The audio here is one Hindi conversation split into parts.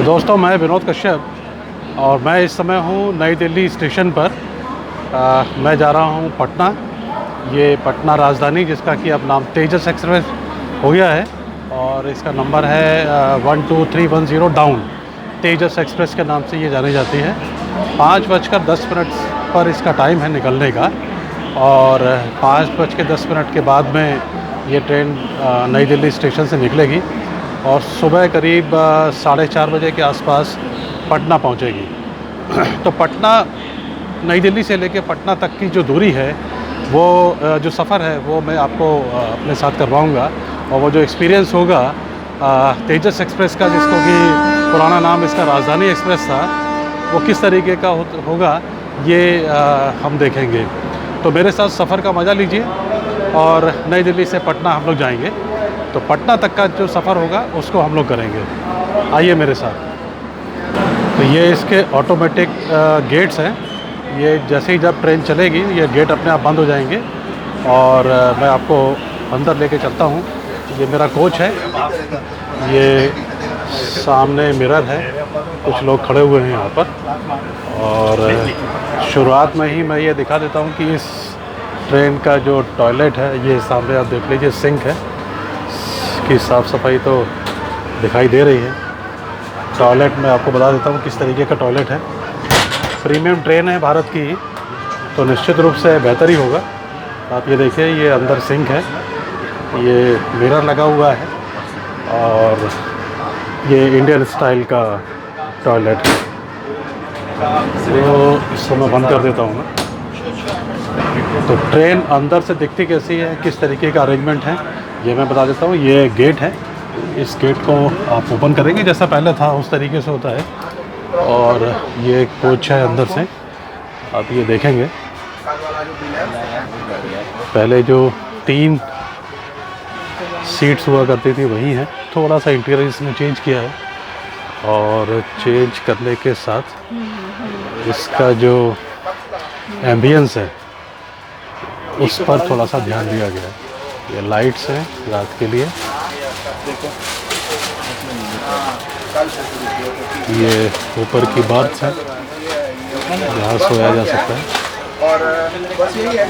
दोस्तों, मैं विनोद कश्यप और मैं इस समय हूँ नई दिल्ली स्टेशन पर। मैं जा रहा हूँ पटना। ये पटना राजधानी, जिसका कि अब नाम तेजस एक्सप्रेस हो गया है और इसका नंबर है 12310 डाउन। तेजस एक्सप्रेस के नाम से ये जानी जाती है। 5:10 पर इसका टाइम है निकलने का और 5:10 के बाद में ये ट्रेन नई दिल्ली स्टेशन से निकलेगी और सुबह करीब 4:30 बजे के आसपास पटना पहुंचेगी। तो पटना, नई दिल्ली से लेके पटना तक की जो दूरी है, वो जो सफ़र है वो मैं आपको अपने साथ करवाऊंगा। और वो जो एक्सपीरियंस होगा तेजस एक्सप्रेस का, जिसको कि पुराना नाम इसका राजधानी एक्सप्रेस था, वो किस तरीके का होगा ये हम देखेंगे। तो मेरे साथ सफ़र का मज़ा लीजिए और नई दिल्ली से पटना हम लोग जाएंगे। तो पटना तक का जो सफ़र होगा उसको हम लोग करेंगे। आइए मेरे साथ। तो ये इसके ऑटोमेटिक गेट्स हैं। ये जैसे ही जब ट्रेन चलेगी ये गेट अपने आप बंद हो जाएंगे और मैं आपको अंदर लेके चलता हूँ। ये मेरा कोच है। ये सामने मिरर है, कुछ लोग खड़े हुए हैं यहाँ पर। और शुरुआत में ही मैं ये दिखा देता हूँ कि इस ट्रेन का जो टॉयलेट है, ये सामने आप देख लीजिए, सिंक है की साफ़ सफाई तो दिखाई दे रही है। टॉयलेट मैं आपको बता देता हूँ किस तरीके का टॉयलेट है। प्रीमियम ट्रेन है भारत की, तो निश्चित रूप से बेहतर ही होगा। आप ये देखिए, ये अंदर सिंक है, ये मिरर लगा हुआ है और ये इंडियन स्टाइल का टॉयलेट है। तो इसको मैं बंद कर देता हूँ मैं। तो ट्रेन अंदर से दिखती कैसी है, किस तरीके का अरेंजमेंट है, ये मैं बता देता हूँ। ये गेट है, इस गेट को आप ओपन करेंगे जैसा पहले था उस तरीके से होता है। और ये कोच है अंदर से, आप ये देखेंगे। पहले जो 3 सीट्स हुआ करती थी वही है। थोड़ा सा इंटीरियर इसने चेंज किया है और चेंज करने के साथ इसका जो एम्बियंस है उस पर थोड़ा सा ध्यान दिया गया है। ये लाइट्स हैं रात के लिए। ये ऊपर की बर्थ है, यहाँ सोया जा सकता है। और बस यही है,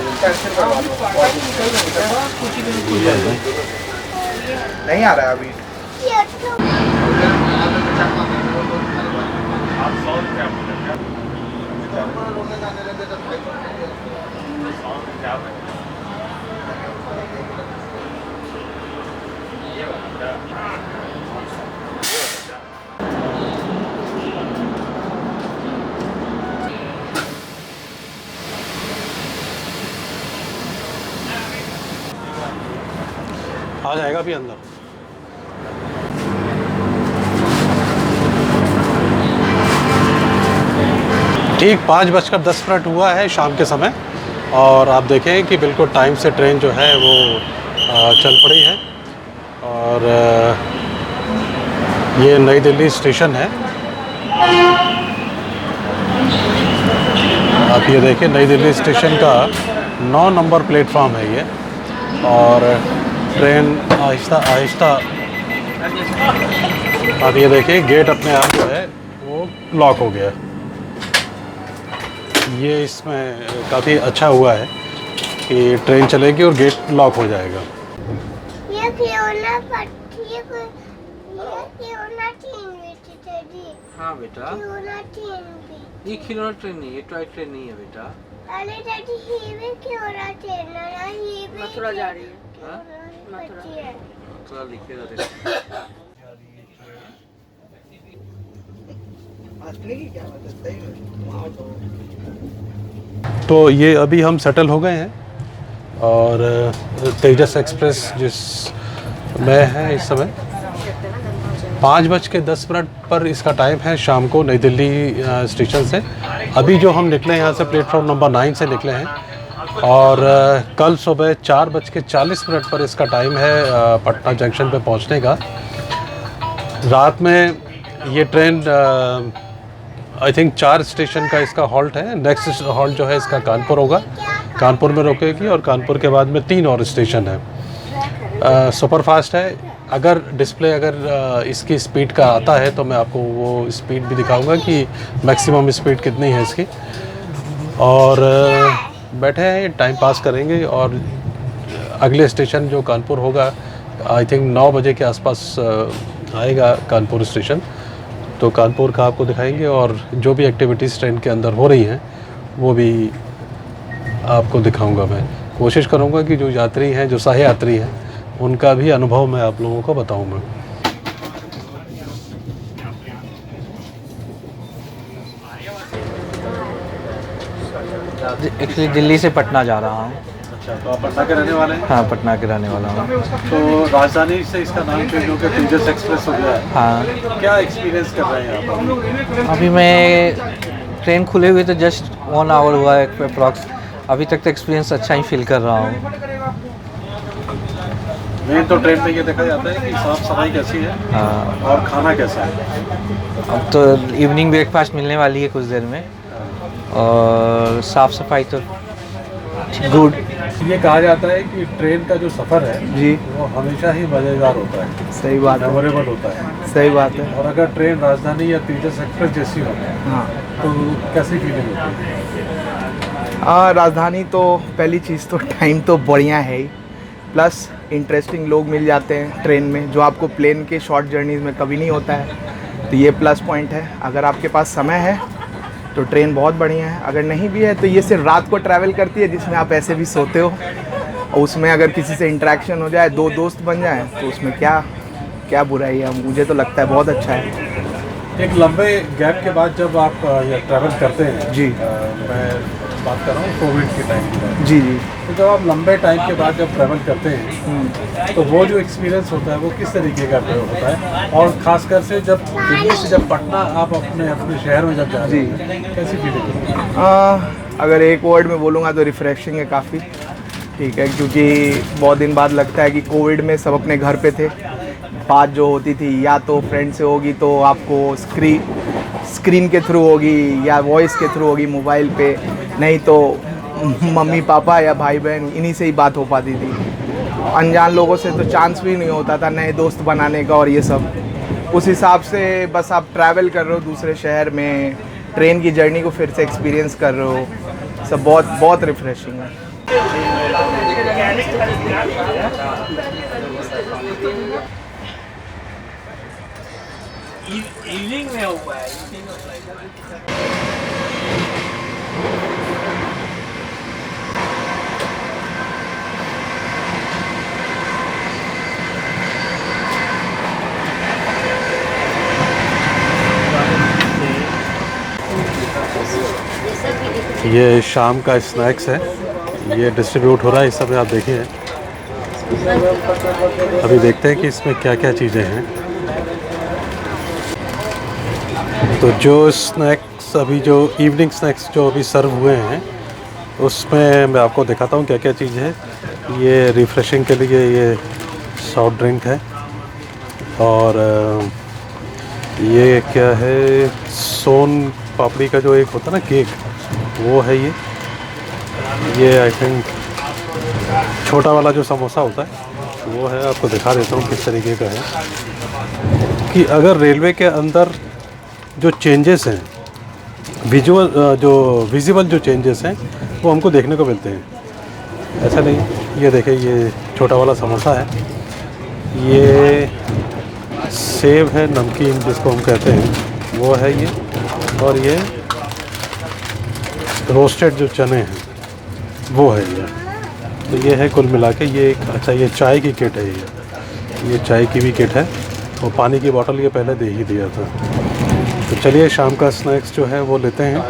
नहीं आ रहा है अभी। आ जाएगा भी अंदर। ठीक 5:10 हुआ है शाम के समय और आप देखें कि बिल्कुल टाइम से ट्रेन जो है वो चल पड़ी है। और ये नई दिल्ली स्टेशन है। आप ये देखें, नई दिल्ली स्टेशन का 9 नंबर प्लेटफॉर्म है ये। और ट्रेन आहिस्ता आहिस्ता, आप ये देखिए, गेट अपने आप जो है वो लॉक हो गया। ये इसमें काफ़ी अच्छा हुआ है कि ट्रेन चलेगी और गेट लॉक हो जाएगा। ये खिलौना हाँ बेटा, ये खिलौना ट्रेन नहीं है, टॉय ट्रेन नहीं है बेटा। अरे डैडी, ये भी खिलौना ट्रेन है, ये भी मथुरा जा रही है। मथुरा लिखेगा देखो। तो ये अभी हम सेटल हो गए हैं और तेजस एक्सप्रेस जिस में है इस समय 5:10 पर इसका टाइम है शाम को नई दिल्ली स्टेशन से। अभी जो हम निकले यहाँ से प्लेटफॉर्म नंबर 9 से निकले हैं और कल सुबह 4:40 पर इसका टाइम है पटना जंक्शन पे पहुँचने का। रात में ये ट्रेन आई थिंक 4 स्टेशन का इसका हॉल्ट है। नेक्स्ट हॉल्ट जो है इसका कानपुर होगा, कानपुर में रुकेगी और कानपुर के बाद में 3 और स्टेशन है। सुपर फास्ट है। अगर डिस्प्ले इसकी स्पीड का आता है तो मैं आपको वो स्पीड भी दिखाऊंगा कि मैक्सिमम स्पीड कितनी है इसकी। और बैठे हैं, टाइम पास करेंगे। और अगले स्टेशन जो कानपुर होगा, आई थिंक 9 बजे के आसपास आएगा कानपुर स्टेशन। तो कानपुर का आपको दिखाएंगे और जो भी एक्टिविटीज़ ट्रेन के अंदर हो रही हैं वो भी आपको दिखाऊंगा। मैं कोशिश करूंगा कि जो यात्री हैं, जो सह यात्री हैं, उनका भी अनुभव मैं आप लोगों को बताऊंगा। एक्चुअली दिल्ली से पटना जा रहा हूँ। अच्छा, तो आप पटना के रहने वाले हैं? हाँ, पटना के रहने वाला हूँ। तो राजधानी से इसका नाम चेंज होकर तेजस एक्सप्रेस हो गया है। हाँ, क्या एक्सपीरियंस कर रहे हैं आप? अभी मैं ट्रेन खुले हुए तो जस्ट 1 आवर हुआ है अप्रॉक्स। अभी तक तो एक्सपीरियंस अच्छा ही फील कर रहा हूँ। मेन तो ट्रेन में ये देखा जाता है कि साफ सफाई कैसी है। हाँ, और खाना कैसा है। अब तो इवनिंग ब्रेकफास्ट मिलने वाली है कुछ देर में। और साफ़ सफाई तो गुड। ये कहा जाता है कि ट्रेन का जो सफ़र है जी, वो हमेशा ही मज़ेदार होता है, सही बात है, मेमोरेबल होता है। सही बात है। और अगर ट्रेन राजधानी या तेजस एक्सप्रेस जैसी हो हाँ, तो कैसी फीलिंग होती है? राजधानी तो पहली चीज़ तो टाइम तो बढ़िया है ही, प्लस इंटरेस्टिंग लोग मिल जाते हैं ट्रेन में, जो आपको प्लेन के शॉर्ट जर्नीज़ में कभी नहीं होता है। तो ये प्लस पॉइंट है। अगर आपके पास समय है तो ट्रेन बहुत बढ़िया है। अगर नहीं भी है तो ये सिर्फ रात को ट्रैवल करती है, जिसमें आप ऐसे भी सोते हो। और उसमें अगर किसी से इंटरेक्शन हो जाए, 2 दोस्त बन जाए, तो उसमें क्या बुराई है। मुझे तो लगता है बहुत अच्छा है। एक लंबे गैप के बाद जब आप ये ट्रैवल करते हैं जी, मैं बात कर रहा हूँ कोविड के टाइम की बात। जी जी। तो जब आप लंबे टाइम के बाद जब ट्रैवल करते हैं तो वो जो एक्सपीरियंस होता है वो किस तरीके का होता है? और ख़ासकर से जब दिल्ली से जब पटना आप अपने शहर में जब जा रहे हैं, कैसी फीलिंग होती है? अगर एक वर्ड में बोलूँगा तो रिफ़्रेशिंग है काफ़ी। ठीक है, क्योंकि बहुत दिन बाद लगता है कि कोविड में सब अपने घर पे थे। बात जो होती थी या तो फ्रेंड से होगी तो आपको स्क्रीन के थ्रू होगी या वॉइस के थ्रू होगी मोबाइल पे, नहीं तो मम्मी पापा या भाई बहन, इन्हीं से ही बात हो पाती थी। अनजान लोगों से तो चांस भी नहीं होता था नए दोस्त बनाने का और ये सब। उस हिसाब से बस आप ट्रैवल कर रहे हो दूसरे शहर में, ट्रेन की जर्नी को फिर से एक्सपीरियंस कर रहे हो, सब बहुत बहुत रिफ़्रेशिंग है। इवनिंग में हुआ है। ये शाम का स्नैक्स है, ये डिस्ट्रीब्यूट हो रहा है इस समय, आप देखिए। अभी देखते हैं कि इसमें क्या क्या चीज़ें हैं। तो जो स्नैक्स अभी जो इवनिंग स्नैक्स जो अभी सर्व हुए हैं उसमें मैं आपको दिखाता हूँ क्या क्या चीज़ है। ये रिफ़्रेशिंग के लिए ये सॉफ्ट ड्रिंक है। और ये क्या है, सोन पापड़ी का जो एक होता है ना केक, वो है ये आई थिंक छोटा वाला जो समोसा होता है वो है। आपको दिखा देता हूँ किस तरीके का है कि अगर रेलवे के अंदर जो चेंजेस हैं, विजिबल जो चेंजेस हैं वो हमको देखने को मिलते हैं। ऐसा नहीं, ये देखें, ये छोटा वाला समोसा है, ये सेब है, नमकीन जिसको हम कहते हैं वो है ये, और ये रोस्टेड जो चने हैं वो है ये। तो ये है कुल मिला के ये एक अच्छा, ये चाय की किट है, ये चाय की भी किट है। और पानी की बोतल ये पहले दे ही दिया था। तो चलिए शाम का स्नैक्स जो है वो लेते हैं।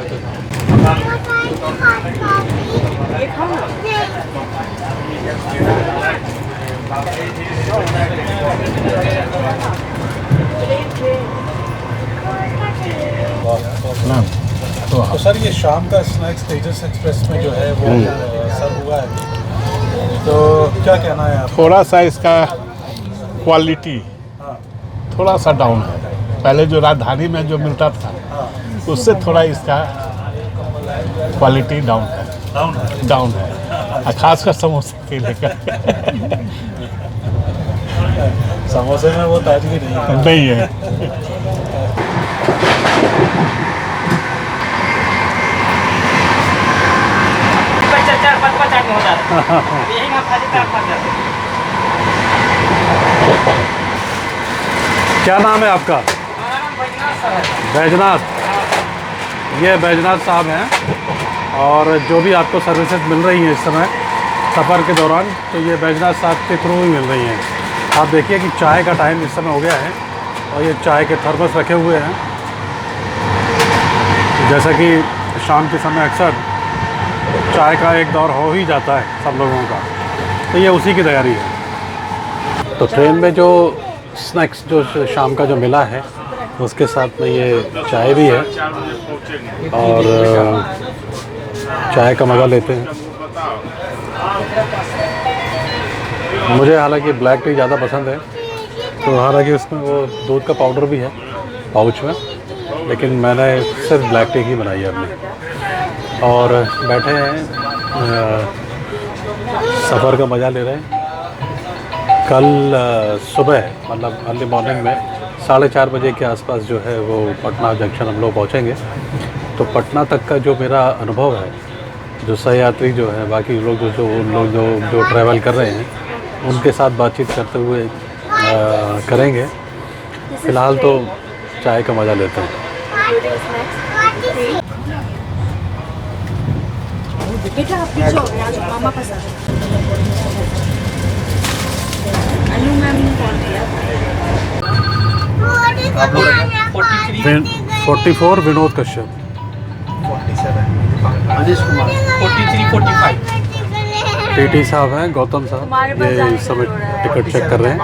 तो सर ये शाम का स्नैक्स तेजस एक्सप्रेस में जो है वो सर्व हुआ है, तो क्या कहना है आप? थोड़ा सा इसका क्वालिटी थोड़ा सा डाउन है। पहले जो राजधानी में जो मिलता था उससे थोड़ा इसका क्वालिटी डाउन है, खासकर समोसे के लेकर। समोसे में वो ताजगी नहीं है। नहीं है। क्या नाम है आपका? बैजनाथ। ये बैजनाथ साहब हैं और जो भी आपको सर्विसेज मिल रही हैं इस समय सफ़र के दौरान, तो ये बैजनाथ साहब के थ्रू ही मिल रही हैं। आप देखिए कि चाय का टाइम इस समय हो गया है और ये चाय के थर्मस रखे हुए हैं। जैसा कि शाम के समय अक्सर चाय का एक दौर हो ही जाता है सब लोगों का, तो ये उसी की तैयारी है। तो ट्रेन में जो स्नैक्स जो शाम का जो मिला है उसके साथ में ये चाय भी है और चाय का मज़ा लेते हैं। मुझे हालांकि ब्लैक टी ज़्यादा पसंद है, तो हालांकि उसमें वो दूध का पाउडर भी है पाउच में, लेकिन मैंने सिर्फ ब्लैक टी ही बनाई है अपनी। और बैठे हैं सफ़र का मज़ा ले रहे हैं। कल सुबह मतलब अर्ली मॉर्निंग में 4:30 बजे के आसपास जो है वो पटना जंक्शन हम लोग पहुँचेंगे। तो पटना तक का जो मेरा अनुभव है, जो सह यात्री जो है, बाकी लोग जो ट्रैवल कर रहे हैं उनके साथ बातचीत करते हुए करेंगे। फ़िलहाल तो चाय का मज़ा लेते हैं। बेटा आप पीछे हो गया, मामा पास आ अनु मैम ने कॉल किया। 44 विनोद कश्यप, आदेश कुमार 43-45। टीटी साहब हैं, गौतम साहब, ये इस समय टिकट चेक कर रहे हैं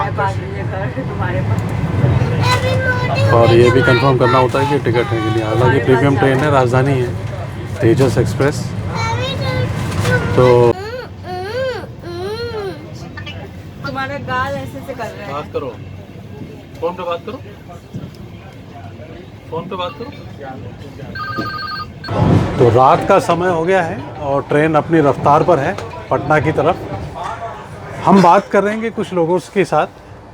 और ये भी कंफर्म करना होता है कि टिकट है कि नहीं। हालांकि प्रीमियम ट्रेन है, राजधानी है, तेजस एक्सप्रेस। तो तुम्हारे गाल ऐसे से कर रहे हैं। बात करो, फ़ोन पे बात करो, फ़ोन पे बात करो। तो रात का समय हो गया है और ट्रेन अपनी रफ्तार पर है पटना की तरफ। हम बात करेंगे कुछ लोगों के साथ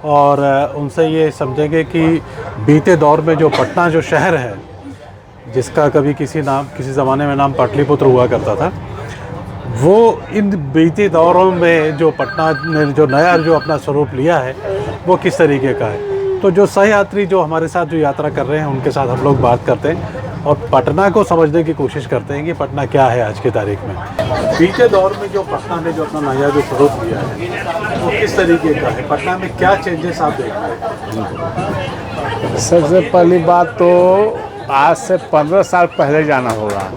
और उनसे ये समझेंगे कि बीते दौर में जो पटना जो शहर है, जिसका कभी किसी ज़माने में नाम पाटलिपुत्र हुआ करता था, वो इन बीते दौरों में जो पटना ने जो नया जो अपना स्वरूप लिया है वो किस तरीके का है। तो जो सह यात्री जो हमारे साथ जो यात्रा कर रहे हैं उनके साथ हम लोग बात करते हैं और पटना को समझने की कोशिश करते हैं कि पटना क्या है आज की तारीख में। बीते दौर में जो पटना ने जो अपना नया जो स्वरूप लिया है वो किस तरीके का है, पटना में क्या चेंजेस आप देख रहे हैं? सबसे पहली बात तो आज से 15 साल पहले जाना होगा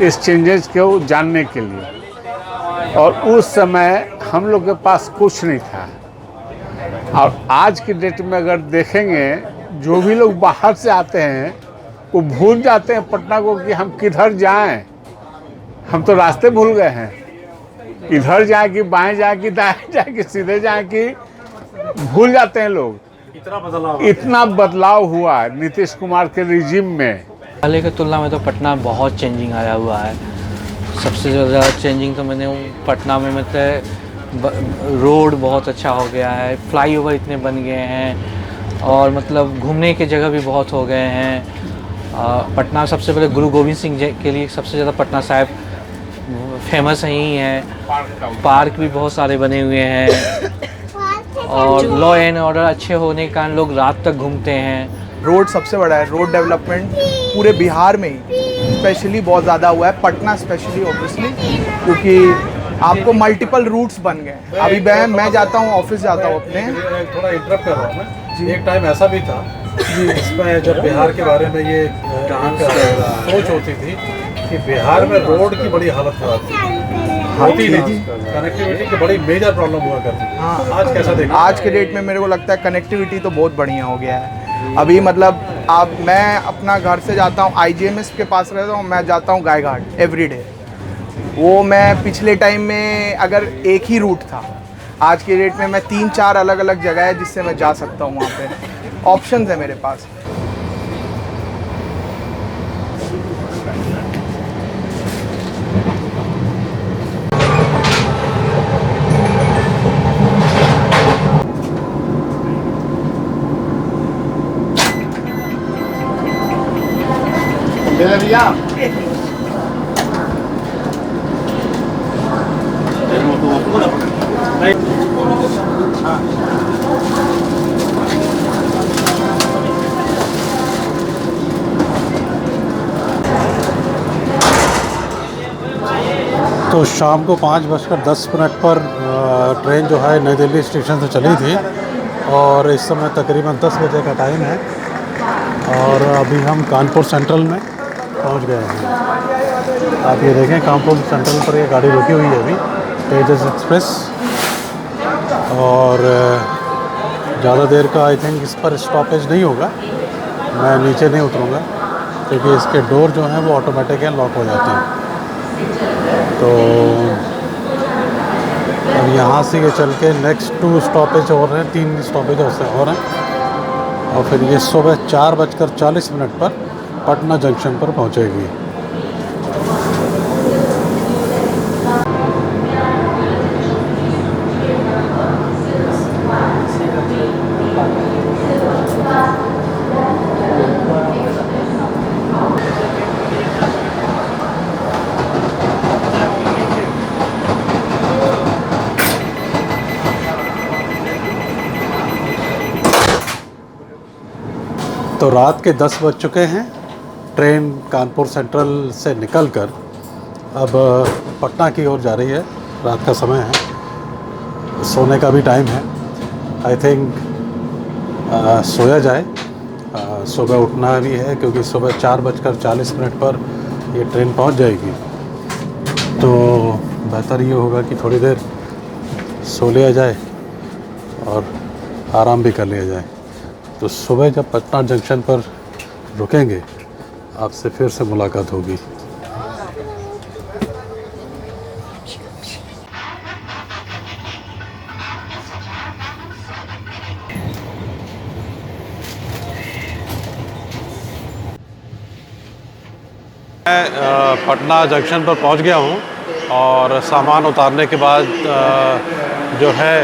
इस चेंजेस को जानने के लिए, और उस समय हम लोग के पास कुछ नहीं था। और आज की डेट में अगर देखेंगे, जो भी लोग बाहर से आते हैं वो भूल जाते हैं पटना को कि हम किधर जाएं। हम तो रास्ते भूल गए हैं, इधर जाए कि बाएं जाए कि दाएं जाए कि सीधे जाए कि भूल जाते हैं लोग। इतना बदलाव हुआ नीतीश कुमार के रिजिम में। पहले की तुलना में तो पटना बहुत चेंजिंग आया हुआ है। सबसे ज़्यादा चेंजिंग तो मैंने पटना में मतलब रोड बहुत अच्छा हो गया है, फ्लाईओवर इतने बन गए हैं और मतलब घूमने की जगह भी बहुत हो गए हैं। पटना सबसे पहले गुरु गोविंद सिंह जी के लिए सबसे ज़्यादा पटना साहिब फेमस ही है। पार्क भी बहुत सारे बने हुए हैं और लॉ एंड ऑर्डर अच्छे होने के कारण लोग रात तक घूमते हैं। रोड सबसे बड़ा है, रोड डेवलपमेंट पूरे बिहार में ही स्पेशली बहुत ज़्यादा हुआ है, पटना स्पेशली ऑब्वियसली, क्योंकि आपको मल्टीपल रूट्स बन गए। अभी मैं जाता हूँ, ऑफिस जाता हूँ अपने। थोड़ा इंटरप्ट कर रहा हूँ मैं जी। एक टाइम ऐसा भी था जी, इसमें जब बिहार के बारे में ये सोच होती थी कि बिहार में रोड की बड़ी हालत खराब थी, होती नहीं, कनेक्टिविटी की बड़ी मेजर प्रॉब्लम हुआ करती थी। हाँ, आज कैसा देखा? आज के डेट में मेरे को लगता है कनेक्टिविटी तो बहुत बढ़िया हो गया है। अभी मतलब मैं अपना घर से जाता हूँ, IGMS के पास रहता हूँ, मैं जाता हूँ गायघाट एवरीडे। वो मैं पिछले टाइम में अगर एक ही रूट था, आज के डेट में मैं 3-4 अलग अलग जगह है जिससे मैं जा सकता हूँ। वहाँ पे ऑप्शंस है मेरे पास। तो शाम को 5:10 पर ट्रेन जो है नई दिल्ली स्टेशन से चली थी और इस समय तकरीबन 10 बजे का टाइम है और अभी हम कानपुर सेंट्रल में पहुंच गए हैं। आप ये देखें कानपुर सेंट्रल पर ये गाड़ी रुकी हुई है अभी, तेजस एक्सप्रेस, और ज़्यादा देर का आई थिंक इस पर स्टॉपेज नहीं होगा। मैं नीचे नहीं उतरूँगा क्योंकि इसके डोर जो हैं वो ऑटोमेटिक लॉक हो जाते हैं। तो अब यहाँ से ये चल के नेक्स्ट 2 स्टॉपेज और हैं, 3 स्टॉपेज और हैं और फिर ये सुबह 4:40 पर पटना जंक्शन पर पहुँचेगी। तो रात के 10 बज चुके हैं। ट्रेन कानपुर सेंट्रल से निकलकर अब पटना की ओर जा रही है। रात का समय है, सोने का भी टाइम है। आई थिंक सोया जाए, सुबह उठना भी है क्योंकि सुबह 4:40 पर ये ट्रेन पहुंच जाएगी। तो बेहतर ये होगा कि थोड़ी देर सो लिया जाए और आराम भी कर लिया जाए। तो सुबह जब पटना जंक्शन पर रुकेंगे आपसे फिर से मुलाकात होगी। मैं पटना जंक्शन पर पहुंच गया हूं और सामान उतारने के बाद जो है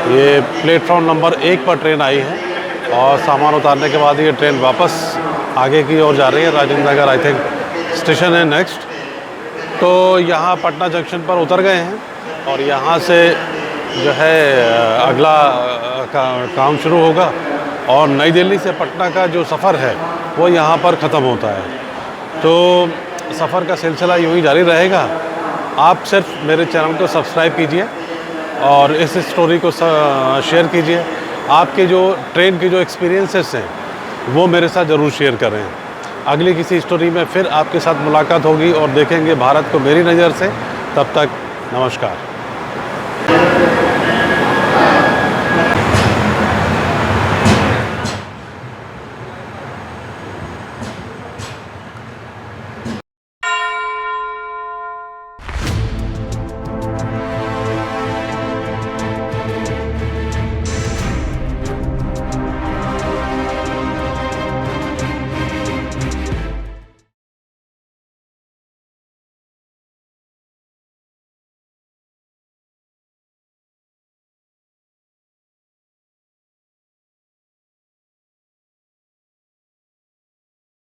ये प्लेटफॉर्म नंबर 1 पर ट्रेन आई है और सामान उतारने के बाद ये ट्रेन वापस आगे की ओर जा रही है। Rajendra Nagar I think station है नेक्स्ट। तो यहाँ पटना जंक्शन पर उतर गए हैं और यहाँ से जो है अगला काम शुरू होगा और नई दिल्ली से पटना का जो सफ़र है वो यहाँ पर ख़त्म होता है। तो सफ़र का सिलसिला यूँ ही जारी रहेगा। आप सिर्फ मेरे चैनल को सब्सक्राइब कीजिए और इस स्टोरी को शेयर कीजिए। आपके जो ट्रेन के जो एक्सपीरियंसेस हैं वो मेरे साथ ज़रूर शेयर करें। अगली किसी स्टोरी में फिर आपके साथ मुलाकात होगी और देखेंगे भारत को मेरी नज़र से। तब तक नमस्कार।